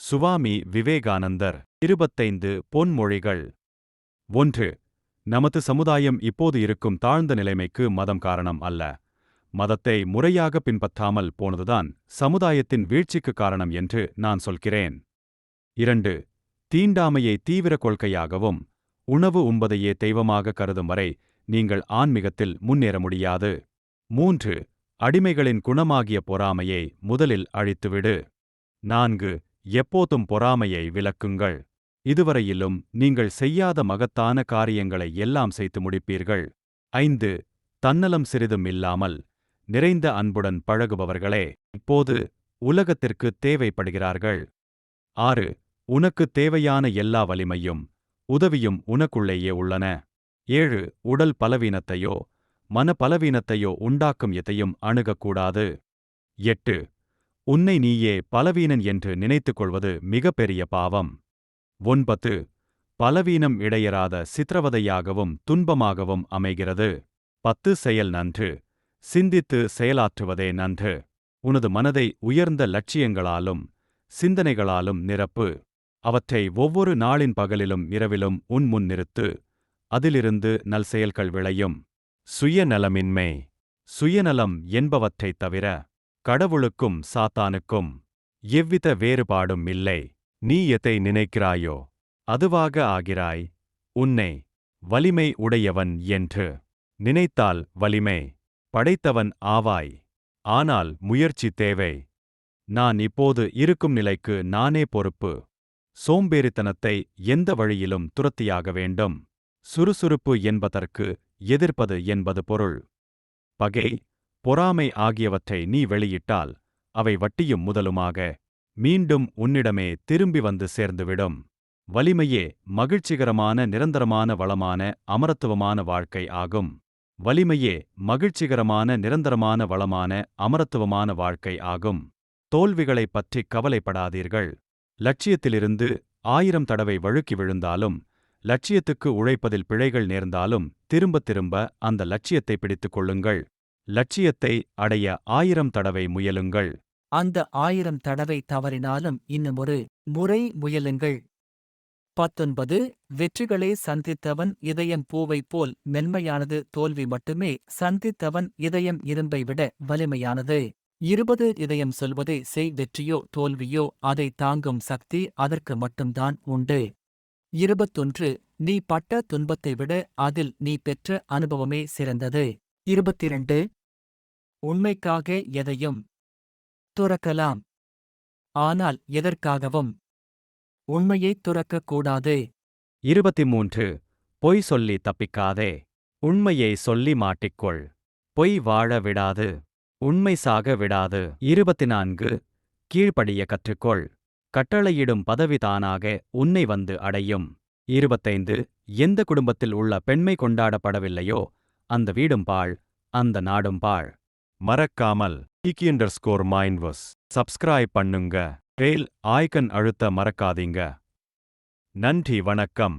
சுவாமி விவேகானந்தர் 25 பொன்மொழிகள். 1. நமது சமுதாயம் இப்போது இருக்கும் தாழ்ந்த நிலைமைக்கு மதம் காரணம் அல்ல. மதத்தை முறையாக பின்பற்றாமல் போனதுதான் சமுதாயத்தின் வீழ்ச்சிக்கு காரணம் என்று நான் சொல்கிறேன். 2. தீண்டாமையை தீவிர கொள்கையாகவும் உணவு உண்பதையே தெய்வமாக கருதும் வரை நீங்கள் ஆன்மீகத்தில் முன்னேற முடியாது. 3. அடிமைகளின் குணமாகிய பொறாமையை முதலில் அழித்துவிடு. 4. எப்போதும் பொறாமையை விலக்குங்கள். இதுவரையிலும் நீங்கள் செய்யாத மகத்தான காரியங்களை எல்லாம் செய்து முடிப்பீர்கள். 5. தன்னலம் சிறிதும் இல்லாமல் நிறைந்த அன்புடன் பழகுபவர்களே இப்போது உலகத்திற்கு தேவைப்படுகிறார்கள். 6. உனக்கு தேவையான எல்லா வலிமையும் உதவியும் உனக்குள்ளேயே உள்ளன. 7. உடல் பலவீனத்தையோ மன பலவீனத்தையோ உண்டாக்கும் எதையும் அணுகக்கூடாது. 8. உன்னை நீயே பலவீனன் என்று நினைத்துக் கொள்வது மிகப்பெரிய பாவம். 9. பலவீனம் இடையறாத சித்திரவதையாகவும் துன்பமாகவும் அமைகிறது. 10. செயல் நன்று, சிந்தித்து செயலாற்றுவதே நன்று. உனது மனதை உயர்ந்த லட்சியங்களாலும் சிந்தனைகளாலும் நிரப்பு. அவற்றை ஒவ்வொரு நாளின் பகலிலும் இரவிலும் உன் முன் நிறுத்து. அதிலிருந்து நல்செயல்கள் விளையும். சுயநலமின்மை. சுயநலம் என்பவற்றைத் தவிர கடவுளுக்கும் சாத்தானுக்கும் எவ்வித வேறுபாடும் இல்லை. நீ எதை நினைக்கிறாயோ அதுவாக ஆகிறாய். உன்னை வலிமை உடையவன் என்று நினைத்தால் வலிமை படைத்தவன் ஆவாய். ஆனால் முயற்சி தேவை. நான் இப்போது இருக்கும் நிலைக்கு நானே பொறுப்பு. சோம்பேறித்தனத்தை எந்த வழியிலும் துரத்தியாக வேண்டும். சுறுசுறுப்பு என்பதற்கு எதிர்ப்பது என்பது பொருள். பகை, பொறாமை ஆகியவற்றை நீ வெளியிட்டால் அவை வட்டியும் முதலுமாக மீண்டும் உன்னிடமே திரும்பி வந்து சேர்ந்துவிடும். வலிமையே மகிழ்ச்சிகரமான நிரந்தரமான வளமான அமரத்துவமான வாழ்க்கை ஆகும். வலிமையே மகிழ்ச்சிகரமான நிரந்தரமான வளமான அமரத்துவமான வாழ்க்கை ஆகும். தோல்விகளைப் பற்றி கவலைப்படாதீர்கள். லட்சியத்திலிருந்து 1000 தடவை வழுக்கி விழுந்தாலும் லட்சியத்துக்கு உழைப்பதில் பிழைகள் நேர்ந்தாலும் திரும்ப திரும்ப அந்த லட்சியத்தை பிடித்துக் கொள்ளுங்கள். லட்சியத்தை அடைய 1000 தடவை முயலுங்கள். அந்த 1000 தடவை தவறினாலும் இன்னுமொரு முறை முயலுங்கள். 19. வெற்றிகளை சந்தித்தவன் இதயம் பூவைப் போல் மென்மையானது. தோல்வி மட்டுமே சந்தித்தவன் இதயம் இரும்பை விட வலிமையானது. 20. இதயம் சொல்வதை செய். வெற்றியோ தோல்வியோ அதை தாங்கும் சக்தி அதற்கு மட்டும்தான் உண்டு. 21. நீ பட்ட துன்பத்தை விட அதில் நீ பெற்ற அனுபவமே சிறந்தது. 22. உண்மைக்காக எதையும் துறக்கலாம். ஆனால் எதற்காகவும் உண்மையைத் துறக்கக் கூடாது. 23. பொய் சொல்லி தப்பிக்காதே. உண்மையை சொல்லி மாட்டிக்கொள். பொய் வாழ விடாது. உண்மை சாக விடாது. 24. கீழ்ப்படிய கற்றுக்கொள். கட்டளையிடும் பதவி தானாக உன்னை வந்து அடையும். 25. எந்த குடும்பத்தில் உள்ள பெண்மை கொண்டாடப்படவில்லையோ அந்த வீடும் பாழ், அந்த நாடும் பாழ். மறக்காமல் _mindvas சப்ஸ்கிரைப் பண்ணுங்க. பெல் ஐகான் அழுத்த மறக்காதீங்க. நன்றி, வணக்கம்.